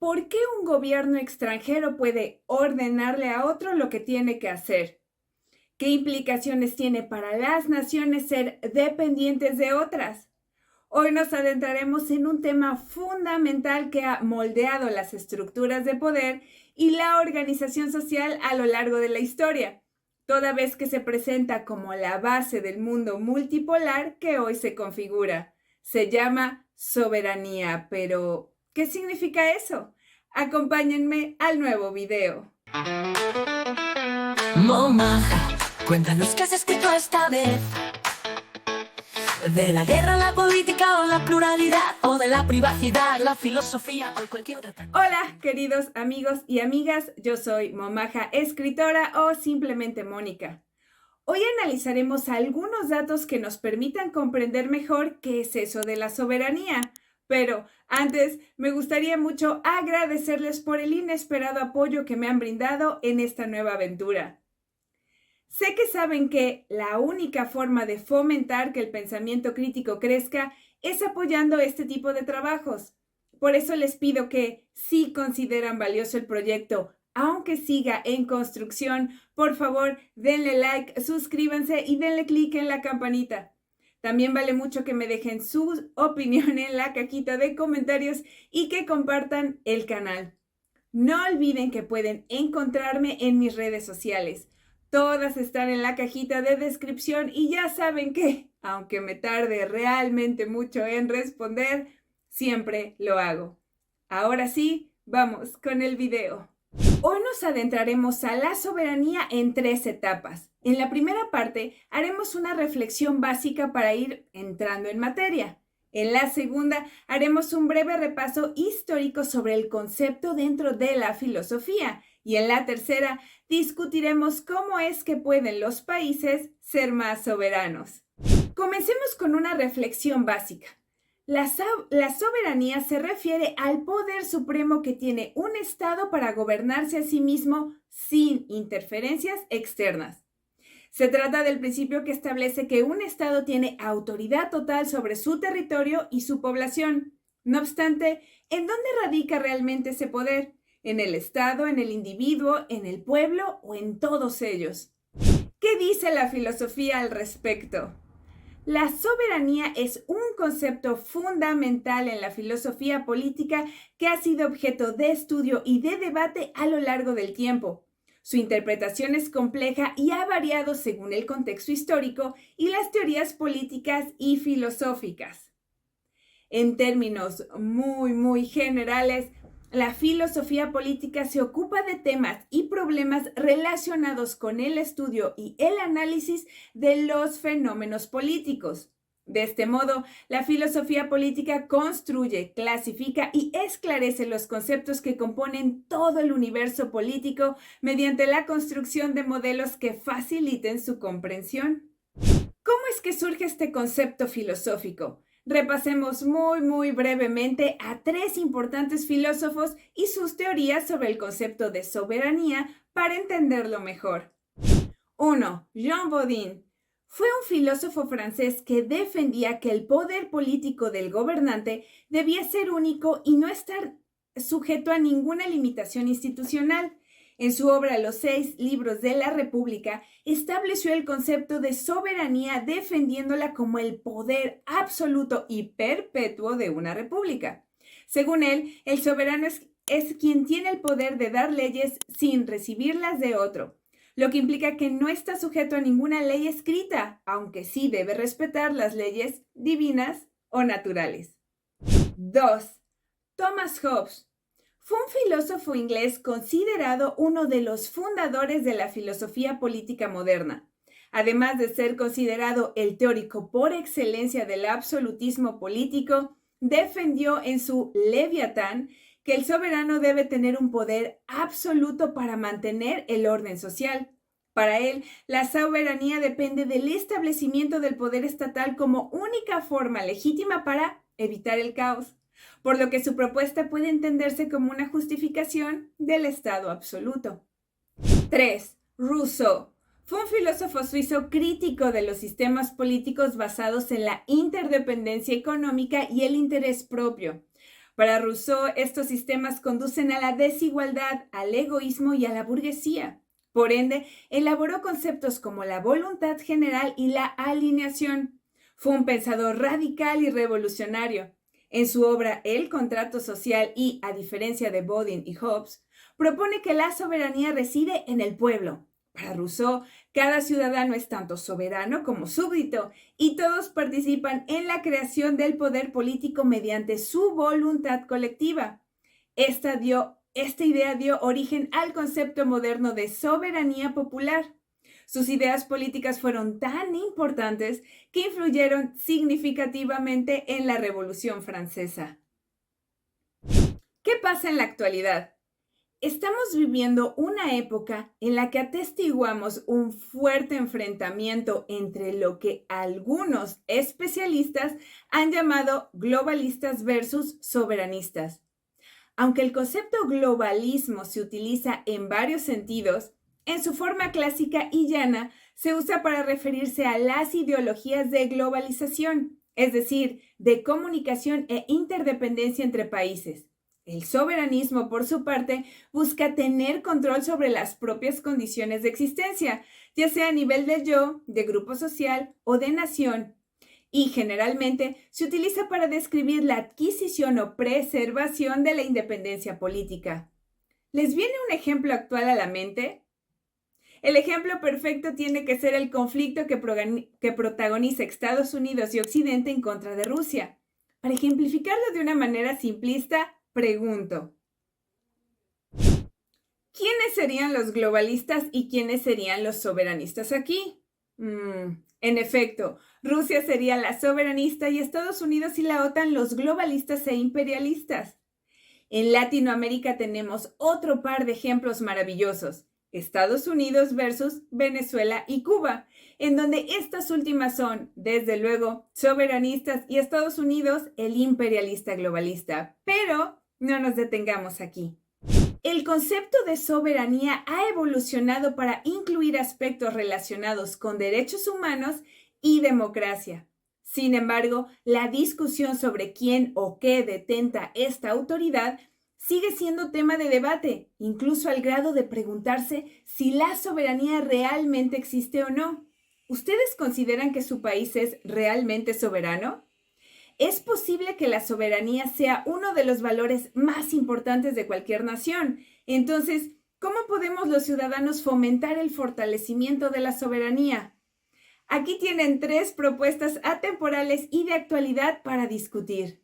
¿Por qué un gobierno extranjero puede ordenarle a otro lo que tiene que hacer? ¿Qué implicaciones tiene para las naciones ser dependientes de otras? Hoy nos adentraremos en un tema fundamental que ha moldeado las estructuras de poder y la organización social a lo largo de la historia, toda vez que se presenta como la base del mundo multipolar que hoy se configura. Se llama soberanía, pero ¿qué significa eso? Acompáñenme al nuevo video. Momaja, cuéntanos qué has escrito esta vez. De la guerra, la política o la pluralidad, o de la privacidad, la filosofía o cualquier otra tema. Hola, queridos amigos y amigas, yo soy Momaja, escritora o simplemente Mónica. Hoy analizaremos algunos datos que nos permitan comprender mejor qué es eso de la soberanía. Pero antes, me gustaría mucho agradecerles por el inesperado apoyo que me han brindado en esta nueva aventura. Sé que saben que la única forma de fomentar que el pensamiento crítico crezca es apoyando este tipo de trabajos. Por eso les pido que, si consideran valioso el proyecto, aunque siga en construcción, por favor, denle like, suscríbanse y denle clic en la campanita. También vale mucho que me dejen su opinión en la cajita de comentarios y que compartan el canal. No olviden que pueden encontrarme en mis redes sociales. Todas están en la cajita de descripción y ya saben que, aunque me tarde realmente mucho en responder, siempre lo hago. Ahora sí, vamos con el video. Hoy nos adentraremos a la soberanía en 3 etapas. En la primera parte haremos una reflexión básica para ir entrando en materia. En la segunda haremos un breve repaso histórico sobre el concepto dentro de la filosofía. Y en la tercera discutiremos cómo es que pueden los países ser más soberanos. Comencemos con una reflexión básica. La soberanía se refiere al poder supremo que tiene un Estado para gobernarse a sí mismo sin interferencias externas. Se trata del principio que establece que un Estado tiene autoridad total sobre su territorio y su población. No obstante, ¿en dónde radica realmente ese poder? ¿En el Estado, en el individuo, en el pueblo o en todos ellos? ¿Qué dice la filosofía al respecto? La soberanía es un concepto fundamental en la filosofía política que ha sido objeto de estudio y de debate a lo largo del tiempo. Su interpretación es compleja y ha variado según el contexto histórico y las teorías políticas y filosóficas. En términos muy generales, la filosofía política se ocupa de temas y problemas relacionados con el estudio y el análisis de los fenómenos políticos. De este modo, la filosofía política construye, clasifica y esclarece los conceptos que componen todo el universo político mediante la construcción de modelos que faciliten su comprensión. ¿Cómo es que surge este concepto filosófico? Repasemos muy brevemente a 3 importantes filósofos y sus teorías sobre el concepto de soberanía para entenderlo mejor. 1. Jean Bodin. Fue un filósofo francés que defendía que el poder político del gobernante debía ser único y no estar sujeto a ninguna limitación institucional. En su obra Los 6 libros de la República, estableció el concepto de soberanía defendiéndola como el poder absoluto y perpetuo de una república. Según él, el soberano es quien tiene el poder de dar leyes sin recibirlas de otro, lo que implica que no está sujeto a ninguna ley escrita, aunque sí debe respetar las leyes divinas o naturales. 2. Thomas Hobbes. Fue un filósofo inglés considerado uno de los fundadores de la filosofía política moderna. Además de ser considerado el teórico por excelencia del absolutismo político, defendió en su Leviatán que el soberano debe tener un poder absoluto para mantener el orden social. Para él, la soberanía depende del establecimiento del poder estatal como única forma legítima para evitar el caos, por lo que su propuesta puede entenderse como una justificación del Estado absoluto. 3. Rousseau. Fue un filósofo suizo crítico de los sistemas políticos basados en la interdependencia económica y el interés propio. Para Rousseau, estos sistemas conducen a la desigualdad, al egoísmo y a la burguesía. Por ende, elaboró conceptos como la voluntad general y la alineación. Fue un pensador radical y revolucionario. En su obra El contrato social y, a diferencia de Bodin y Hobbes, propone que la soberanía reside en el pueblo. Para Rousseau, cada ciudadano es tanto soberano como súbdito y todos participan en la creación del poder político mediante su voluntad colectiva. Esta idea dio origen al concepto moderno de soberanía popular. Sus ideas políticas fueron tan importantes que influyeron significativamente en la Revolución Francesa. ¿Qué pasa en la actualidad? Estamos viviendo una época en la que atestiguamos un fuerte enfrentamiento entre lo que algunos especialistas han llamado globalistas versus soberanistas. Aunque el concepto globalismo se utiliza en varios sentidos, en su forma clásica y llana se usa para referirse a las ideologías de globalización, es decir, de comunicación e interdependencia entre países. El soberanismo, por su parte, busca tener control sobre las propias condiciones de existencia, ya sea a nivel de yo, de grupo social o de nación, y generalmente se utiliza para describir la adquisición o preservación de la independencia política. ¿Les viene un ejemplo actual a la mente? El ejemplo perfecto tiene que ser el conflicto que protagoniza Estados Unidos y Occidente en contra de Rusia. Para ejemplificarlo de una manera simplista, pregunto, ¿quiénes serían los globalistas y quiénes serían los soberanistas aquí? En efecto, Rusia sería la soberanista y Estados Unidos y la OTAN los globalistas e imperialistas. En Latinoamérica tenemos otro par de ejemplos maravillosos, Estados Unidos versus Venezuela y Cuba, en donde estas últimas son, desde luego, soberanistas y Estados Unidos el imperialista globalista. Pero no nos detengamos aquí. El concepto de soberanía ha evolucionado para incluir aspectos relacionados con derechos humanos y democracia. Sin embargo, la discusión sobre quién o qué detenta esta autoridad sigue siendo tema de debate, incluso al grado de preguntarse si la soberanía realmente existe o no. ¿Ustedes consideran que su país es realmente soberano? Es posible que la soberanía sea uno de los valores más importantes de cualquier nación. Entonces, ¿cómo podemos los ciudadanos fomentar el fortalecimiento de la soberanía? Aquí tienen 3 propuestas atemporales y de actualidad para discutir.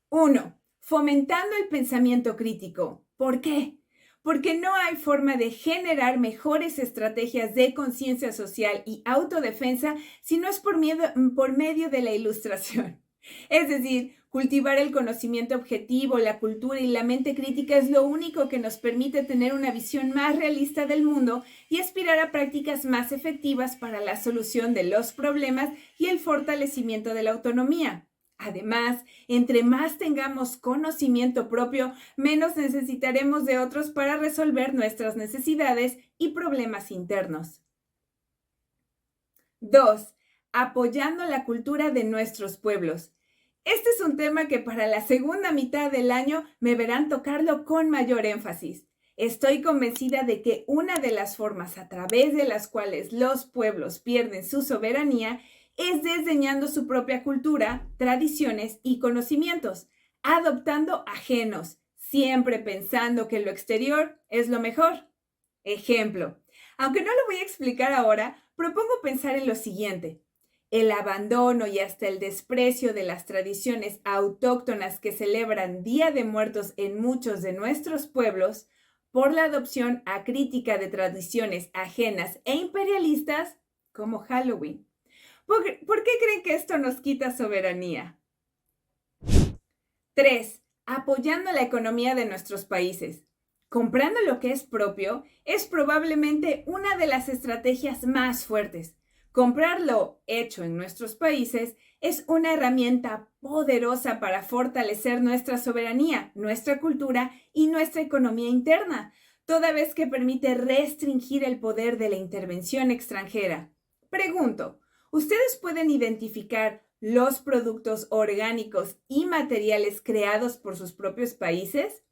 1. Fomentando el pensamiento crítico. ¿Por qué? Porque no hay forma de generar mejores estrategias de conciencia social y autodefensa si no es por medio de la ilustración. Es decir, cultivar el conocimiento objetivo, la cultura y la mente crítica es lo único que nos permite tener una visión más realista del mundo y aspirar a prácticas más efectivas para la solución de los problemas y el fortalecimiento de la autonomía. Además, entre más tengamos conocimiento propio, menos necesitaremos de otros para resolver nuestras necesidades y problemas internos. 2. Apoyando la cultura de nuestros pueblos. Este es un tema que para la segunda mitad del año me verán tocarlo con mayor énfasis. Estoy convencida de que una de las formas a través de las cuales los pueblos pierden su soberanía es desdeñando su propia cultura, tradiciones y conocimientos, adoptando ajenos, siempre pensando que lo exterior es lo mejor. Ejemplo, aunque no lo voy a explicar ahora, propongo pensar en lo siguiente. El abandono y hasta el desprecio de las tradiciones autóctonas que celebran Día de Muertos en muchos de nuestros pueblos, por la adopción acrítica de tradiciones ajenas e imperialistas como Halloween. ¿Por qué creen que esto nos quita soberanía? 3. Apoyando la economía de nuestros países. Comprando lo que es propio es probablemente una de las estrategias más fuertes. Comprar lo hecho en nuestros países es una herramienta poderosa para fortalecer nuestra soberanía, nuestra cultura y nuestra economía interna, toda vez que permite restringir el poder de la intervención extranjera. Pregunto, ¿ustedes pueden identificar los productos orgánicos y materiales creados por sus propios países?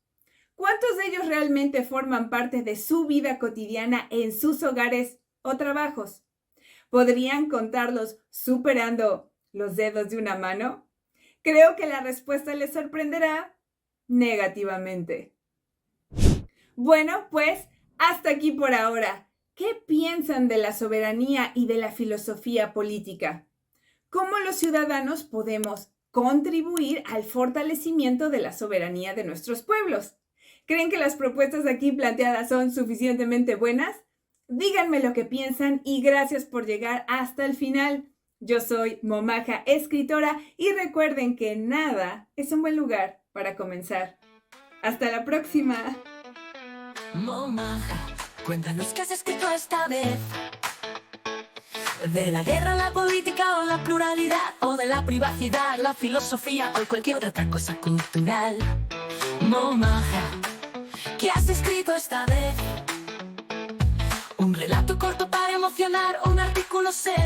¿Cuántos de ellos realmente forman parte de su vida cotidiana en sus hogares o trabajos? ¿Podrían contarlos superando los dedos de una mano? Creo que la respuesta les sorprenderá negativamente. Bueno, pues hasta aquí por ahora. ¿Qué piensan de la soberanía y de la filosofía política? ¿Cómo los ciudadanos podemos contribuir al fortalecimiento de la soberanía de nuestros pueblos? ¿Creen que las propuestas aquí planteadas son suficientemente buenas? Díganme lo que piensan y gracias por llegar hasta el final. Yo soy Momaja Escritora y recuerden que nada es un buen lugar para comenzar. ¡Hasta la próxima! Momaja, cuéntanos qué has escrito esta vez. De la guerra, la política o la pluralidad, o de la privacidad, la filosofía o cualquier otra cosa cultural. Momaja, ¿qué has escrito esta vez? Un relato corto para emocionar, un artículo serio.